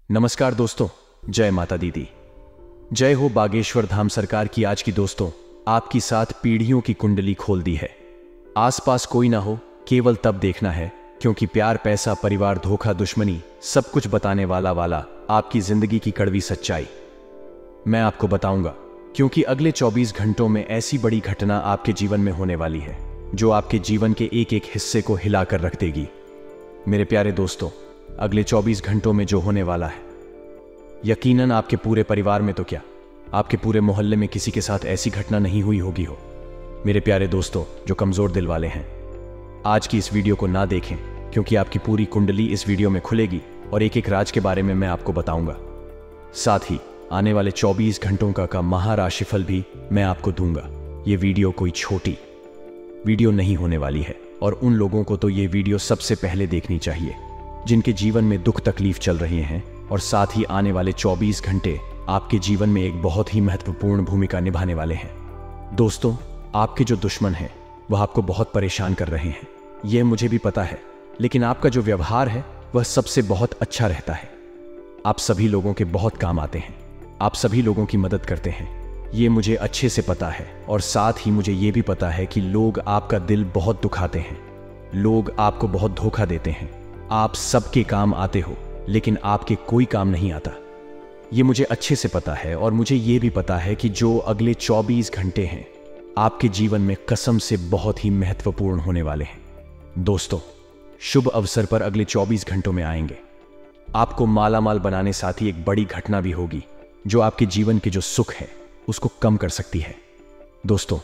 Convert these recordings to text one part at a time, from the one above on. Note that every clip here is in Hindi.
नमस्कार दोस्तों, जय माता दीदी। जय हो बागेश्वर धाम सरकार की। आज की दोस्तों आपकी 7 पीढ़ियों की कुंडली खोल दी है। आसपास कोई ना हो, केवल तब देखना है, क्योंकि प्यार, पैसा, परिवार, धोखा, दुश्मनी, सब कुछ बताने वाला आपकी जिंदगी की कड़वी सच्चाई मैं आपको बताऊंगा। क्योंकि अगले 24 घंटों में ऐसी बड़ी घटना आपके जीवन में होने वाली है जो आपके जीवन के एक एक हिस्से को हिलाकर रख देगी। मेरे प्यारे दोस्तों, अगले 24 घंटों में जो होने वाला है, यकीनन आपके पूरे परिवार में तो क्या, आपके पूरे मोहल्ले में किसी के साथ ऐसी घटना नहीं हुई होगी हो। मेरे प्यारे दोस्तों जो कमजोर दिल वाले हैं, आज की इस वीडियो को ना देखें, क्योंकि आपकी पूरी कुंडली इस वीडियो में खुलेगी और एक एक राज के बारे में मैं आपको बताऊंगा। साथ ही आने वाले 24 घंटों का महाराशिफल भी मैं आपको दूंगा। ये वीडियो कोई छोटी वीडियो नहीं होने वाली है और उन लोगों को तो ये वीडियो सबसे पहले देखनी चाहिए जिनके जीवन में दुख तकलीफ चल रहे हैं, और साथ ही आने वाले 24 घंटे आपके जीवन में एक बहुत ही महत्वपूर्ण भूमिका निभाने वाले हैं। दोस्तों, आपके जो दुश्मन हैं वह आपको बहुत परेशान कर रहे हैं, यह मुझे भी पता है, लेकिन आपका जो व्यवहार है वह सबसे बहुत अच्छा रहता है। आप सभी लोगों के बहुत काम आते हैं, आप सभी लोगों की मदद करते हैं, ये मुझे अच्छे से पता है। और साथ ही मुझे ये भी पता है कि लोग आपका दिल बहुत दुखाते हैं, लोग आपको बहुत धोखा देते हैं। आप सबके काम आते हो, लेकिन आपके कोई काम नहीं आता। ये मुझे अच्छे से पता है। और मुझे ये भी पता है कि जो अगले 24 घंटे हैं आपके जीवन में कसम से बहुत ही महत्वपूर्ण होने वाले हैं। दोस्तों, शुभ अवसर पर अगले 24 घंटों में आएंगे, आपको मालामाल बनाने, साथ ही एक बड़ी घटना भी होगी जो आपके जीवन के जो सुख है उसको कम कर सकती है। दोस्तों,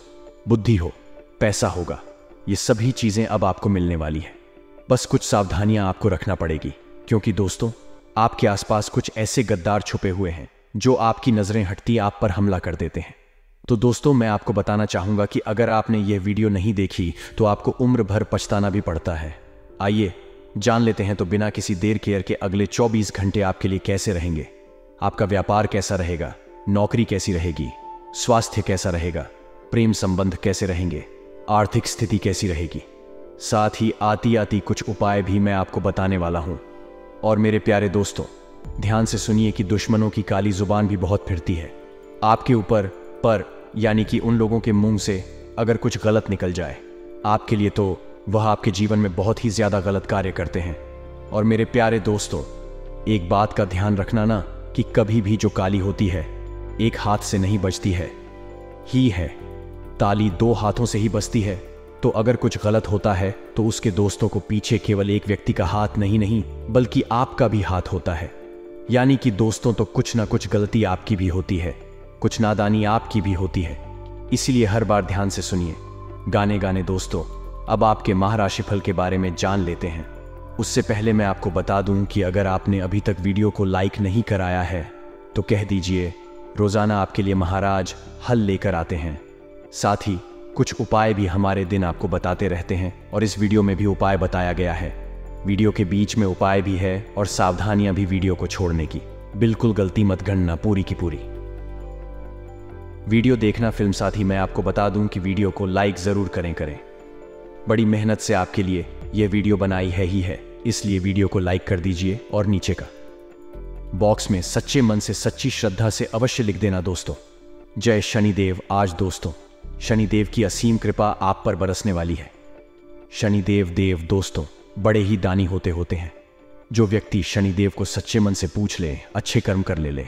बुद्धि हो, पैसा होगा, ये सभी चीजें अब आपको मिलने वाली है। बस कुछ सावधानियां आपको रखना पड़ेगी, क्योंकि दोस्तों आपके आसपास कुछ ऐसे गद्दार छुपे हुए हैं जो आपकी नजरें हटती आप पर हमला कर देते हैं। तो दोस्तों, मैं आपको बताना चाहूंगा कि अगर आपने यह वीडियो नहीं देखी तो आपको उम्र भर पछताना भी पड़ता है। आइए जान लेते हैं तो बिना किसी देर केयर के अगले 24 घंटे आपके लिए कैसे रहेंगे। आपका व्यापार कैसा रहेगा, नौकरी कैसी रहेगी, स्वास्थ्य कैसा रहेगा, प्रेम संबंध कैसे रहेंगे, आर्थिक स्थिति कैसी रहेगी। साथ ही आती आती कुछ उपाय भी मैं आपको बताने वाला हूं। और मेरे प्यारे दोस्तों, ध्यान से सुनिए कि दुश्मनों की काली जुबान भी बहुत फिरती है आपके ऊपर, पर यानी कि उन लोगों के मुंह से अगर कुछ गलत निकल जाए आपके लिए, तो वह आपके जीवन में बहुत ही ज्यादा गलत कार्य करते हैं। और मेरे प्यारे दोस्तों, एक बात का ध्यान रखना ना, कि कभी भी जो काली होती है एक हाथ से नहीं बजती है, ताली 2 हाथों से ही बजती है। तो अगर कुछ गलत होता है तो उसके दोस्तों को पीछे केवल एक व्यक्ति का हाथ नहीं बल्कि आपका भी हाथ होता है। यानी कि दोस्तों, तो कुछ ना कुछ गलती आपकी भी होती है, कुछ नादानी आपकी भी होती है। इसीलिए हर बार ध्यान से सुनिए। गाने दोस्तों, अब आपके महाराशिफल के बारे में जान लेते हैं। उससे पहले मैं आपको बता दूं कि अगर आपने अभी तक वीडियो को लाइक नहीं कराया है तो कह दीजिए। रोजाना आपके लिए महाराज हल लेकर आते हैं, साथ ही कुछ उपाय भी हमारे दिन आपको बताते रहते हैं, और इस वीडियो में भी उपाय बताया गया है। वीडियो के बीच में उपाय भी है और सावधानियां भी वीडियो को छोड़ने की। बिल्कुल गलती मत गणना, पूरी की पूरी वीडियो देखना। फिल्म साथी, मैं आपको बता दूं कि वीडियो को लाइक जरूर करें। बड़ी मेहनत से आपके लिए यह वीडियो बनाई है, इसलिए वीडियो को लाइक कर दीजिए और नीचे का बॉक्स में सच्चे मन से, सच्ची श्रद्धा से अवश्य लिख देना दोस्तों, जय शनिदेव। आज दोस्तों शनिदेव की असीम कृपा आप पर बरसने वाली है। शनिदेव दोस्तों बड़े ही दानी होते हैं। जो व्यक्ति शनिदेव को सच्चे मन से पूछ ले, अच्छे कर्म कर ले,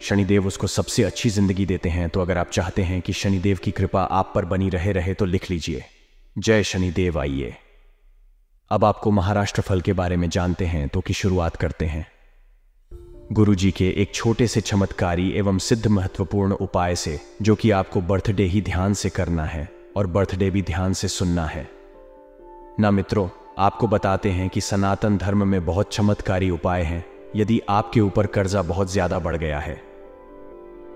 शनिदेव उसको सबसे अच्छी जिंदगी देते हैं। तो अगर आप चाहते हैं कि शनिदेव की कृपा आप पर बनी रहे तो लिख लीजिए, जय शनिदेव। आइए अब आपको महाराष्ट्रफल के बारे में जानते हैं तो की शुरुआत करते हैं। गुरुजी के एक छोटे से चमत्कारी एवं सिद्ध महत्वपूर्ण उपाय से, जो कि आपको बर्थडे ही ध्यान से करना है और बर्थडे भी ध्यान से सुनना है ना मित्रों। आपको बताते हैं कि सनातन धर्म में बहुत चमत्कारी उपाय हैं। यदि आपके ऊपर कर्जा बहुत ज्यादा बढ़ गया है,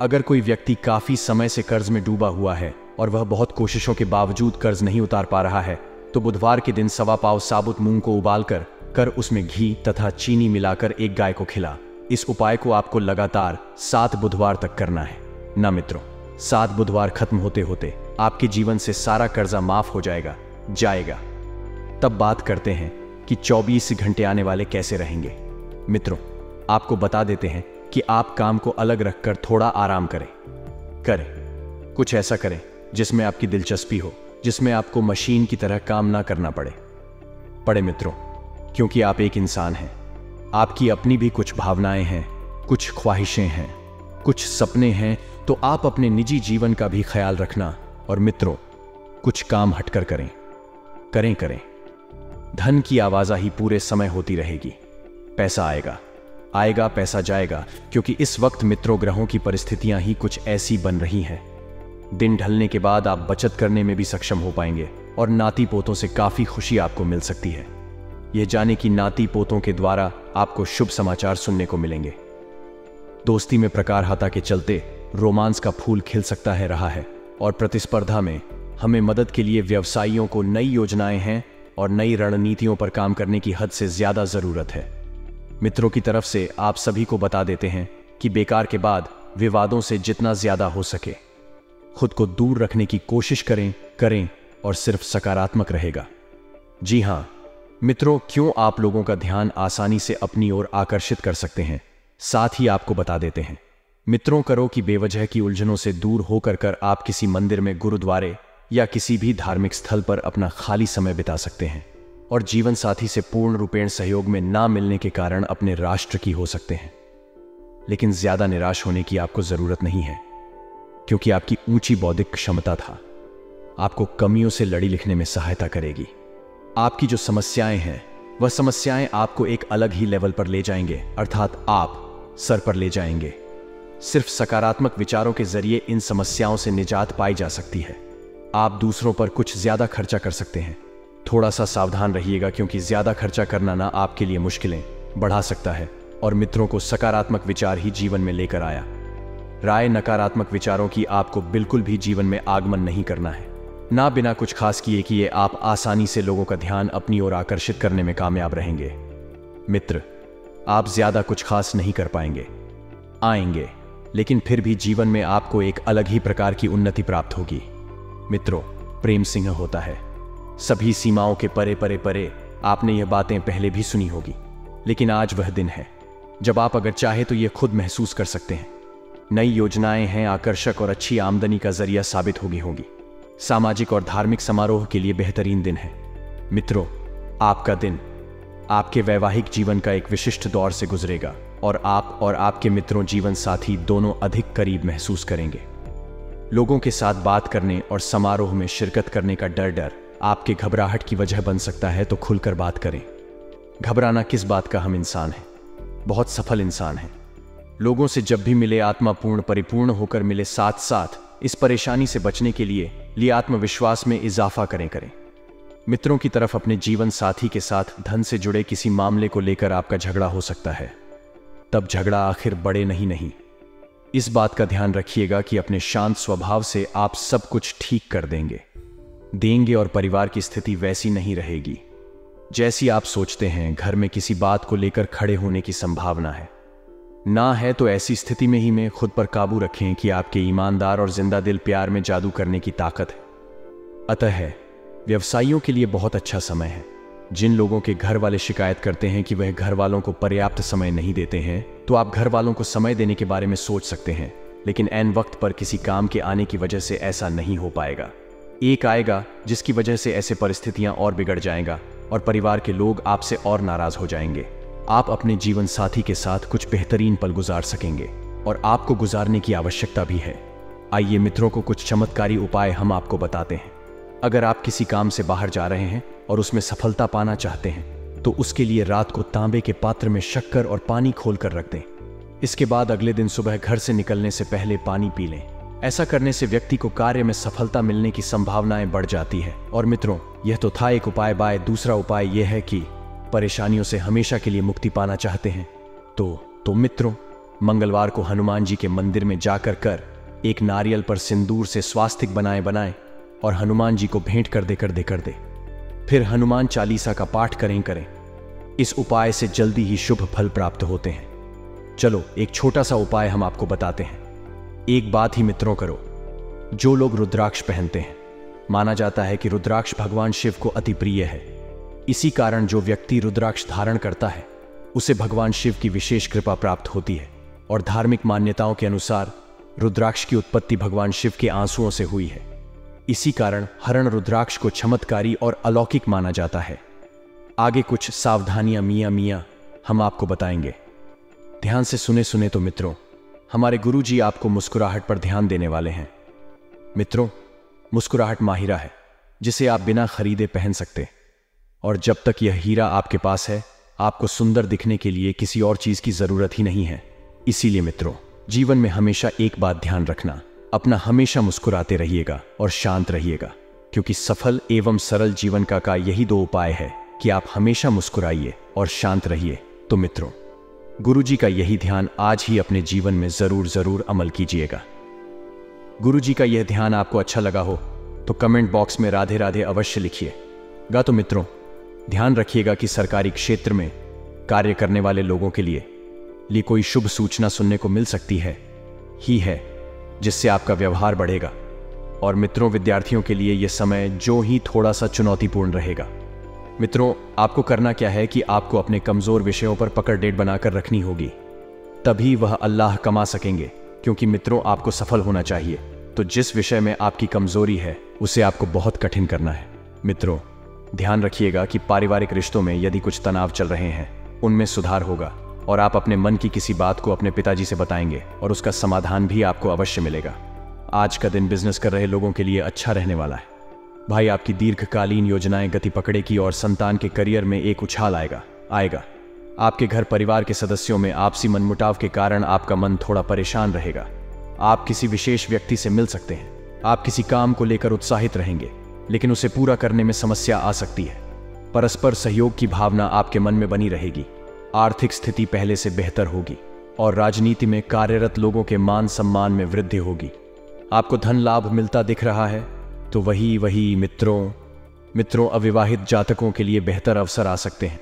अगर कोई व्यक्ति काफी समय से कर्ज में डूबा हुआ है और वह बहुत कोशिशों के बावजूद कर्ज नहीं उतार पा रहा है, तो बुधवार के दिन 1.25 पाव साबुत मूंग को उबालकर उसमें घी तथा चीनी मिलाकर एक गाय को खिला। इस उपाय को आपको लगातार 7 बुधवार तक करना है ना मित्रों। 7 बुधवार खत्म होते होते आपके जीवन से सारा कर्जा माफ हो जाएगा। तब बात करते हैं कि 24 घंटे आने वाले कैसे रहेंगे। मित्रों, आपको बता देते हैं कि आप काम को अलग रखकर थोड़ा आराम करें। कुछ ऐसा करें जिसमें आपकी दिलचस्पी हो, जिसमें आपको मशीन की तरह काम ना करना पड़े मित्रों, क्योंकि आप एक इंसान हैं। आपकी अपनी भी कुछ भावनाएं हैं, कुछ ख्वाहिशें हैं, कुछ सपने हैं। तो आप अपने निजी जीवन का भी ख्याल रखना। और मित्रों, कुछ काम हटकर करें। धन की आवाजाही पूरे समय होती रहेगी। पैसा आएगा, पैसा जाएगा, क्योंकि इस वक्त मित्रों ग्रहों की परिस्थितियां ही कुछ ऐसी बन रही हैं। दिन ढलने के बाद आप बचत करने में भी सक्षम हो पाएंगे और नाती पोतों से काफी खुशी आपको मिल सकती है। यह जाने कि नाती पोतों के द्वारा आपको शुभ समाचार सुनने को मिलेंगे। दोस्ती में प्रकारहता के चलते रोमांस का फूल खिल सकता है रहा है। और प्रतिस्पर्धा में हमें मदद के लिए व्यवसायियों को नई योजनाएं हैं और नई रणनीतियों पर काम करने की हद से ज्यादा जरूरत है। मित्रों की तरफ से आप सभी को बता देते हैं कि बेकार के बाद विवादों से जितना ज्यादा हो सके खुद को दूर रखने की कोशिश करें और सिर्फ सकारात्मक रहेगा। जी हां मित्रों, क्यों आप लोगों का ध्यान आसानी से अपनी ओर आकर्षित कर सकते हैं, साथ ही आपको बता देते हैं मित्रों, करो कि बेवजह की उलझनों से दूर होकर आप किसी मंदिर में, गुरुद्वारे या किसी भी धार्मिक स्थल पर अपना खाली समय बिता सकते हैं और जीवन साथी से पूर्ण रूपेण सहयोग में ना मिलने के कारण अपने राष्ट्र की हो सकते हैं। लेकिन ज्यादा निराश होने की आपको जरूरत नहीं है, क्योंकि आपकी ऊंची बौद्धिक क्षमता आपको कमियों से लड़ी लिखने में सहायता करेगी। आपकी जो समस्याएं हैं वह समस्याएं आपको एक अलग ही लेवल पर ले जाएंगे, अर्थात आप सर पर ले जाएंगे। सिर्फ सकारात्मक विचारों के जरिए इन समस्याओं से निजात पाई जा सकती है। आप दूसरों पर कुछ ज्यादा खर्चा कर सकते हैं। थोड़ा सा सावधान रहिएगा, क्योंकि ज्यादा खर्चा करना ना आपके लिए मुश्किलें बढ़ा सकता है और मित्रों को सकारात्मक विचार ही जीवन में लेकर आया। राय नकारात्मक विचारों की आपको बिल्कुल भी जीवन में आगमन नहीं करना है, ना बिना कुछ खास किए कि ये आप आसानी से लोगों का ध्यान अपनी ओर आकर्षित करने में कामयाब रहेंगे। मित्र, आप ज्यादा कुछ खास नहीं कर आएंगे, लेकिन फिर भी जीवन में आपको एक अलग ही प्रकार की उन्नति प्राप्त होगी। मित्रों, प्रेम सिंह होता है सभी सीमाओं के परे। आपने यह बातें पहले भी सुनी होगी, लेकिन आज वह दिन है जब आप अगर चाहे तो यह खुद महसूस कर सकते हैं। नई योजनाएं हैं, आकर्षक और अच्छी आमदनी का जरिया साबित होगी। सामाजिक और धार्मिक समारोह के लिए बेहतरीन दिन है। मित्रों, आपका दिन आपके वैवाहिक जीवन का एक विशिष्ट दौर से गुजरेगा और आप और आपके मित्रों, जीवन साथी दोनों अधिक करीब महसूस करेंगे। लोगों के साथ बात करने और समारोह में शिरकत करने का डर आपके घबराहट की वजह बन सकता है, तो खुलकर बात करें। घबराना किस बात का, हम इंसान हैं, बहुत सफल इंसान हैं। लोगों से जब भी मिले आत्मापूर्ण परिपूर्ण होकर मिले। साथ साथ इस परेशानी से बचने के लिए आत्मविश्वास में इजाफा करें। मित्रों की तरफ अपने जीवन साथी के साथ धन से जुड़े किसी मामले को लेकर आपका झगड़ा हो सकता है, तब झगड़ा आखिर बढ़े नहीं। इस बात का ध्यान रखिएगा कि अपने शांत स्वभाव से आप सब कुछ ठीक कर देंगे और परिवार की स्थिति वैसी नहीं रहेगी जैसी आप सोचते हैं। घर में किसी बात को लेकर खड़े होने की संभावना है तो ऐसी स्थिति में ही में खुद पर काबू रखें कि आपके ईमानदार और जिंदा दिल प्यार में जादू करने की ताकत है। अतः व्यवसायियों के लिए बहुत अच्छा समय है। जिन लोगों के घर वाले शिकायत करते हैं कि वह घर वालों को पर्याप्त समय नहीं देते हैं, तो आप घर वालों को समय देने के बारे में सोच सकते हैं, लेकिन ऐन वक्त पर किसी काम के आने की वजह से ऐसा नहीं हो पाएगा। एक आएगा जिसकी वजह से ऐसे परिस्थितियां और बिगड़ जाएगा और परिवार के लोग आपसे और नाराज हो जाएंगे। आप अपने जीवन साथी के साथ कुछ बेहतरीन पल गुजार सकेंगे और आपको गुजारने की आवश्यकता भी है। आइए मित्रों को कुछ चमत्कारी उपाय हम आपको बताते हैं। अगर आप किसी काम से बाहर जा रहे हैं और उसमें सफलता पाना चाहते हैं, तो उसके लिए रात को तांबे के पात्र में शक्कर और पानी खोलकर रख दें। इसके बाद अगले दिन सुबह घर से निकलने से पहले पानी पी लें। ऐसा करने से व्यक्ति को कार्य में सफलता मिलने की संभावनाएं बढ़ जाती है। और मित्रों, यह तो था एक उपाय। दूसरा उपाय यह है कि परेशानियों से हमेशा के लिए मुक्ति पाना चाहते हैं तो मित्रों, मंगलवार को हनुमान जी के मंदिर में जाकर एक नारियल पर सिंदूर से स्वास्तिक बनाएं और हनुमान जी को भेंट कर दे। फिर हनुमान चालीसा का पाठ करें। इस उपाय से जल्दी ही शुभ फल प्राप्त होते हैं। चलो एक छोटा सा उपाय हम आपको बताते हैं। एक बात ही मित्रों करो, जो लोग रुद्राक्ष पहनते हैं, माना जाता है कि रुद्राक्ष भगवान शिव को अति प्रिय है। इसी कारण जो व्यक्ति रुद्राक्ष धारण करता है उसे भगवान शिव की विशेष कृपा प्राप्त होती है और धार्मिक मान्यताओं के अनुसार रुद्राक्ष की उत्पत्ति भगवान शिव के आंसुओं से हुई है। इसी कारण हरण रुद्राक्ष को चमत्कारी और अलौकिक माना जाता है। आगे कुछ सावधानियां मियां हम आपको बताएंगे। ध्यान से सुने तो मित्रों, हमारे गुरुजी आपको मुस्कुराहट पर ध्यान देने वाले हैं। मित्रों, मुस्कुराहट माहिरा है जिसे आप बिना खरीदे पहन सकते, और जब तक यह हीरा आपके पास है, आपको सुंदर दिखने के लिए किसी और चीज की जरूरत ही नहीं है। इसीलिए मित्रों, जीवन में हमेशा एक बात ध्यान रखना, अपना हमेशा मुस्कुराते रहिएगा और शांत रहिएगा, क्योंकि सफल एवं सरल जीवन का यही दो उपाय है कि आप हमेशा मुस्कुराइए और शांत रहिए। तो मित्रों, गुरुजी का यही ध्यान आज ही अपने जीवन में जरूर अमल कीजिएगा। गुरुजी का यह ध्यान आपको अच्छा लगा हो तो कमेंट बॉक्स में राधे राधे अवश्य लिखिएगा। तो मित्रों, ध्यान रखिएगा कि सरकारी क्षेत्र में कार्य करने वाले लोगों के लिए कोई शुभ सूचना सुनने को मिल सकती है, जिससे आपका व्यवहार बढ़ेगा। और मित्रों, विद्यार्थियों के लिए यह समय जो ही थोड़ा सा चुनौतीपूर्ण रहेगा। मित्रों, आपको करना क्या है कि आपको अपने कमजोर विषयों पर पकड़ डेट बनाकर रखनी होगी, तभी वह अल्लाह कमा सकेंगे। क्योंकि मित्रों, आपको सफल होना चाहिए, तो जिस विषय में आपकी कमजोरी है उसे आपको बहुत कठिन करना है। मित्रों, ध्यान रखिएगा कि पारिवारिक रिश्तों में यदि कुछ तनाव चल रहे हैं, उनमें सुधार होगा और आप अपने मन की किसी बात को अपने पिताजी से बताएंगे और उसका समाधान भी आपको अवश्य मिलेगा। आज का दिन बिजनेस कर रहे लोगों के लिए अच्छा रहने वाला है। भाई, आपकी दीर्घकालीन योजनाएं गति पकड़ेगी और संतान के करियर में एक उछाल आएगा। आपके घर परिवार के सदस्यों में आपसी मनमुटाव के कारण आपका मन थोड़ा परेशान रहेगा। आप किसी विशेष व्यक्ति से मिल सकते हैं। आप किसी काम को लेकर उत्साहित रहेंगे, लेकिन उसे पूरा करने में समस्या आ सकती है। परस्पर सहयोग की भावना आपके मन में बनी रहेगी। आर्थिक स्थिति पहले से बेहतर होगी और राजनीति में कार्यरत लोगों के मान सम्मान में वृद्धि होगी। आपको धन लाभ मिलता दिख रहा है, तो वही मित्रों, अविवाहित जातकों के लिए बेहतर अवसर आ सकते हैं,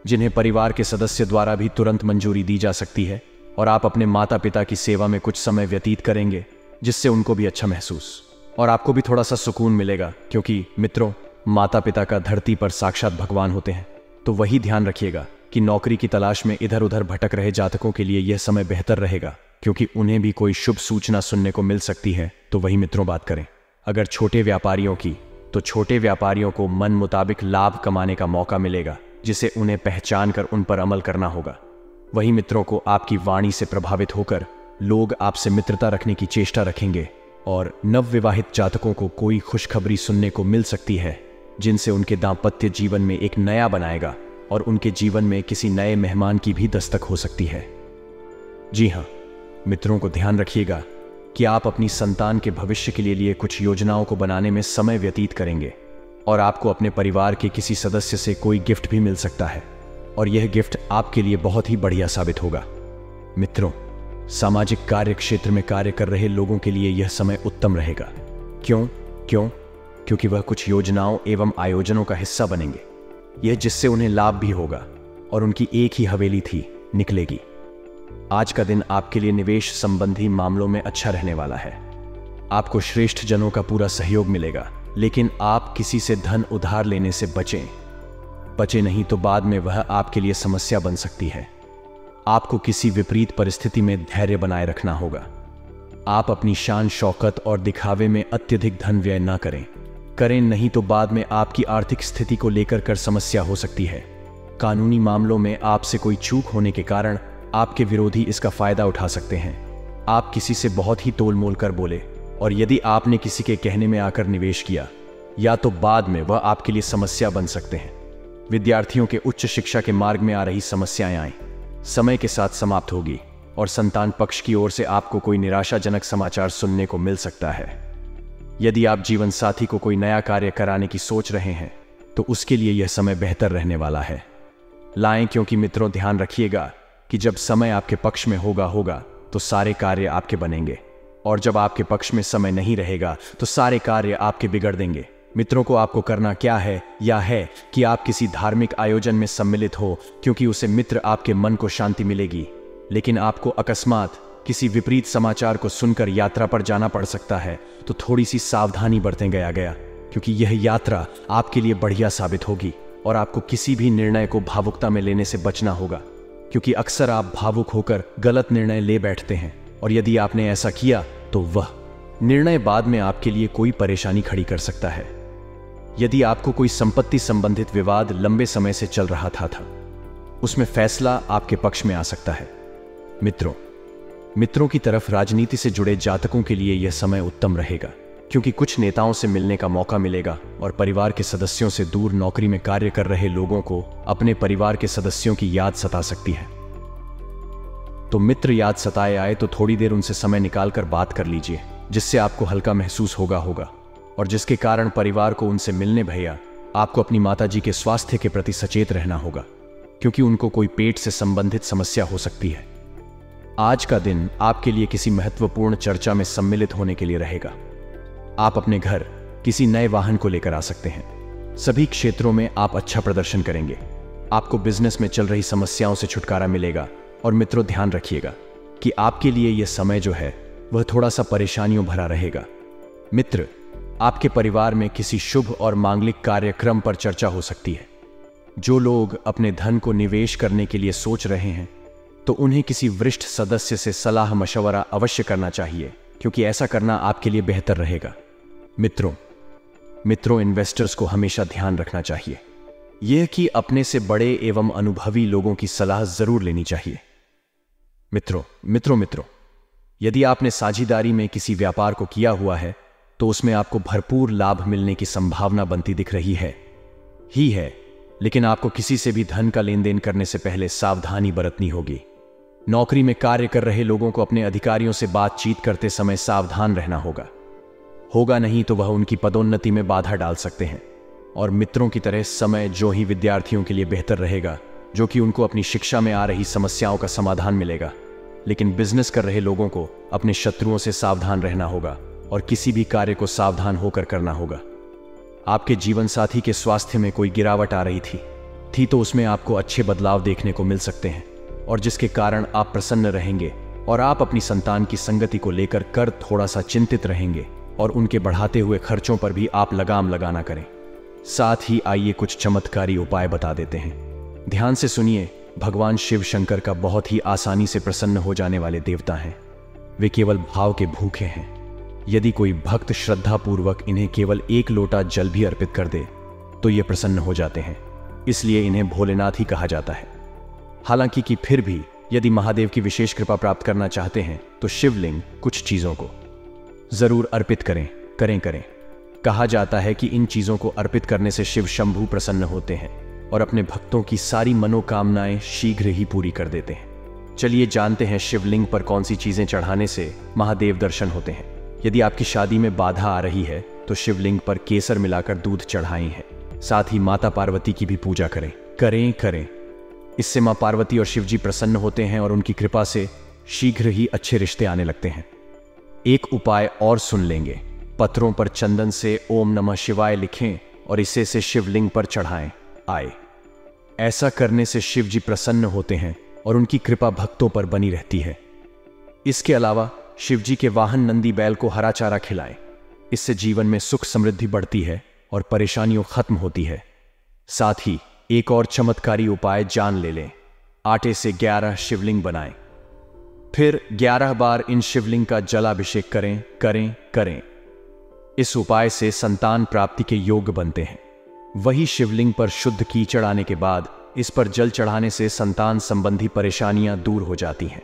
जिन्हें परिवार के सदस्य द्वारा भी तुरंत मंजूरी दी जा सकती है। और आप अपने माता पिता की सेवा में कुछ समय व्यतीत करेंगे, जिससे उनको भी अच्छा महसूस और आपको भी थोड़ा सा सुकून मिलेगा। क्योंकि मित्रों, माता पिता का धरती पर साक्षात भगवान होते हैं। तो वही ध्यान रखिएगा कि नौकरी की तलाश में इधर उधर भटक रहे जातकों के लिए यह समय बेहतर रहेगा, क्योंकि उन्हें भी कोई शुभ सूचना सुनने को मिल सकती है। तो वही मित्रों, बात करें अगर छोटे व्यापारियों की, तो छोटे व्यापारियों को मन मुताबिक लाभ कमाने का मौका मिलेगा, जिसे उन्हें पहचान कर उन पर अमल करना होगा। वही मित्रों को आपकी वाणी से प्रभावित होकर लोग आपसे मित्रता रखने की चेष्टा रखेंगे और नवविवाहित जातकों को कोई खुशखबरी सुनने को मिल सकती है, जिनसे उनके दाम्पत्य जीवन में एक नया बनाएगा और उनके जीवन में किसी नए मेहमान की भी दस्तक हो सकती है। जी हाँ मित्रों, को ध्यान रखिएगा कि आप अपनी संतान के भविष्य के लिए कुछ योजनाओं को बनाने में समय व्यतीत करेंगे और आपको अपने परिवार के किसी सदस्य से कोई गिफ्ट भी मिल सकता है, और यह गिफ्ट आपके लिए बहुत ही बढ़िया साबित होगा। मित्रों, सामाजिक कार्य क्षेत्र में कार्य कर रहे लोगों के लिए यह समय उत्तम रहेगा। क्योंकि वह कुछ योजनाओं एवं आयोजनों का हिस्सा बनेंगे, यह जिससे उन्हें लाभ भी होगा और उनकी एक ही हवेली निकलेगी। आज का दिन आपके लिए निवेश संबंधी मामलों में अच्छा रहने वाला है। आपको श्रेष्ठ जनों का पूरा सहयोग मिलेगा, लेकिन आप किसी से धन उधार लेने से बचें नहीं तो बाद में वह आपके लिए समस्या बन सकती है। आपको किसी विपरीत परिस्थिति में धैर्य बनाए रखना होगा। आप अपनी शान शौकत और दिखावे में अत्यधिक धन व्यय ना करें नहीं तो बाद में आपकी आर्थिक स्थिति को लेकर समस्या हो सकती है। कानूनी मामलों में आपसे कोई चूक होने के कारण आपके विरोधी इसका फायदा उठा सकते हैं। आप किसी से बहुत ही तोल मोल कर बोले, और यदि आपने किसी के कहने में आकर निवेश किया, या तो बाद में वह आपके लिए समस्या बन सकते हैं। विद्यार्थियों के उच्च शिक्षा के मार्ग में आ रही समस्याएं समय के साथ समाप्त होगी और संतान पक्ष की ओर से आपको कोई निराशाजनक समाचार सुनने को मिल सकता है। यदि आप जीवन साथी को कोई नया कार्य कराने की सोच रहे हैं, तो उसके लिए यह समय बेहतर रहने वाला है। क्योंकि मित्रों, ध्यान रखिएगा कि जब समय आपके पक्ष में होगा तो सारे कार्य आपके बनेंगे, और जब आपके पक्ष में समय नहीं रहेगा तो सारे कार्य आपके बिगड़ देंगे। मित्रों को आपको करना क्या है, यह है कि आप किसी धार्मिक आयोजन में सम्मिलित हो, क्योंकि उसे मित्र आपके मन को शांति मिलेगी। लेकिन आपको अकस्मात किसी विपरीत समाचार को सुनकर यात्रा पर जाना पड़ सकता है, तो थोड़ी सी सावधानी बरतें गया क्योंकि यह यात्रा आपके लिए बढ़िया साबित होगी और आपको किसी भी निर्णय को भावुकता में लेने से बचना होगा। क्योंकि अक्सर आप भावुक होकर गलत निर्णय ले बैठते हैं और यदि आपने ऐसा किया तो वह निर्णय बाद में आपके लिए कोई परेशानी खड़ी कर सकता है। यदि आपको कोई संपत्ति संबंधित विवाद लंबे समय से चल रहा था, उसमें फैसला आपके पक्ष में आ सकता है। मित्रों की तरफ राजनीति से जुड़े जातकों के लिए यह समय उत्तम रहेगा, क्योंकि कुछ नेताओं से मिलने का मौका मिलेगा और परिवार के सदस्यों से दूर नौकरी में कार्य कर रहे लोगों को अपने परिवार के सदस्यों की याद सता सकती है। तो मित्र याद सताए आए तो थोड़ी देर उनसे समय निकालकर बात कर लीजिए, जिससे आपको हल्का महसूस होगा और जिसके कारण परिवार को उनसे मिलने भैया आपको अपनी माताजी के स्वास्थ्य के प्रति सचेत रहना होगा, क्योंकि उनको कोई पेट से संबंधित समस्या हो सकती है। आज का दिन आपके लिए किसी महत्वपूर्ण चर्चा में सम्मिलित होने के लिए रहेगा। आप अपने घर किसी नए वाहन को लेकर आ सकते हैं। सभी क्षेत्रों में आप अच्छा प्रदर्शन करेंगे। आपको बिजनेस में चल रही समस्याओं से छुटकारा मिलेगा। और मित्रों, ध्यान रखिएगा कि आपके लिए यह समय जो है वह थोड़ा सा परेशानियों भरा रहेगा। मित्र, आपके परिवार में किसी शुभ और मांगलिक कार्यक्रम पर चर्चा हो सकती है। जो लोग अपने धन को निवेश करने के लिए सोच रहे हैं तो उन्हें किसी वरिष्ठ सदस्य से सलाह मशवरा अवश्य करना चाहिए, क्योंकि ऐसा करना आपके लिए बेहतर रहेगा। मित्रों, इन्वेस्टर्स को हमेशा ध्यान रखना चाहिए यह कि अपने से बड़े एवं अनुभवी लोगों की सलाह जरूर लेनी चाहिए। मित्रों, यदि आपने साझेदारी में किसी व्यापार को किया हुआ है तो उसमें आपको भरपूर लाभ मिलने की संभावना बनती दिख रही है, लेकिन आपको किसी से भी धन का लेन देन करने से पहले सावधानी बरतनी होगी। नौकरी में कार्य कर रहे लोगों को अपने अधिकारियों से बातचीत करते समय सावधान रहना होगा नहीं तो वह उनकी पदोन्नति में बाधा डाल सकते हैं। और मित्रों की तरह समय जो ही विद्यार्थियों के लिए बेहतर रहेगा, जो कि उनको अपनी शिक्षा में आ रही समस्याओं का समाधान मिलेगा। लेकिन बिजनेस कर रहे लोगों को अपने शत्रुओं से सावधान रहना होगा और किसी भी कार्य को सावधान होकर करना होगा। आपके जीवन साथी के स्वास्थ्य में कोई गिरावट आ रही थी तो उसमें आपको अच्छे बदलाव देखने को मिल सकते हैं, और जिसके कारण आप प्रसन्न रहेंगे। और आप अपनी संतान की संगति को लेकर थोड़ा सा चिंतित रहेंगे और उनके बढ़ाते हुए खर्चों पर भी आप लगाम लगाना करें। साथ ही आइए कुछ चमत्कारी उपाय बता देते हैं। ध्यान से सुनिए। भगवान शिव शंकर का बहुत ही आसानी से प्रसन्न हो जाने वाले देवता हैं। वे केवल भाव के भूखे हैं। यदि कोई भक्त श्रद्धापूर्वक इन्हें केवल 1 लोटा जल भी अर्पित कर दे तो ये प्रसन्न हो जाते हैं। इसलिए इन्हें भोलेनाथ ही कहा जाता है। हालांकि कि फिर भी यदि महादेव की विशेष कृपा प्राप्त करना चाहते हैं तो शिवलिंग कुछ चीजों को जरूर अर्पित करें। कहा जाता है कि इन चीजों को अर्पित करने से शिव शंभू प्रसन्न होते हैं और अपने भक्तों की सारी मनोकामनाएं शीघ्र ही पूरी कर देते हैं। चलिए जानते हैं शिवलिंग पर कौन सी चीजें चढ़ाने से महादेव दर्शन होते हैं। यदि आपकी शादी में बाधा आ रही है तो शिवलिंग पर केसर मिलाकर दूध चढ़ाएं हैं। साथ ही माता पार्वती की भी पूजा करें। इससे मां पार्वती और शिवजी प्रसन्न होते हैं और उनकी कृपा से शीघ्र ही अच्छे रिश्ते आने लगते हैं। एक उपाय और सुन लेंगे। पत्रों पर चंदन से ओम नमः शिवाय लिखें और इसे से शिवलिंग पर चढ़ाएं। ऐसा करने से शिवजी प्रसन्न होते हैं और उनकी कृपा भक्तों पर बनी रहती है। इसके अलावा शिवजी के वाहन नंदी बैल को हरा चारा खिलाएं। इससे जीवन में सुख समृद्धि बढ़ती है और परेशानियों खत्म होती है। साथ ही एक और चमत्कारी उपाय जान लें। आटे से 11 शिवलिंग बनाएं, फिर 11 बार इन शिवलिंग का जलाभिषेक करें। इस उपाय से संतान प्राप्ति के योग्य बनते हैं। वही शिवलिंग पर शुद्ध कीचड़ आने के बाद इस पर जल चढ़ाने से संतान संबंधी परेशानियां दूर हो जाती हैं।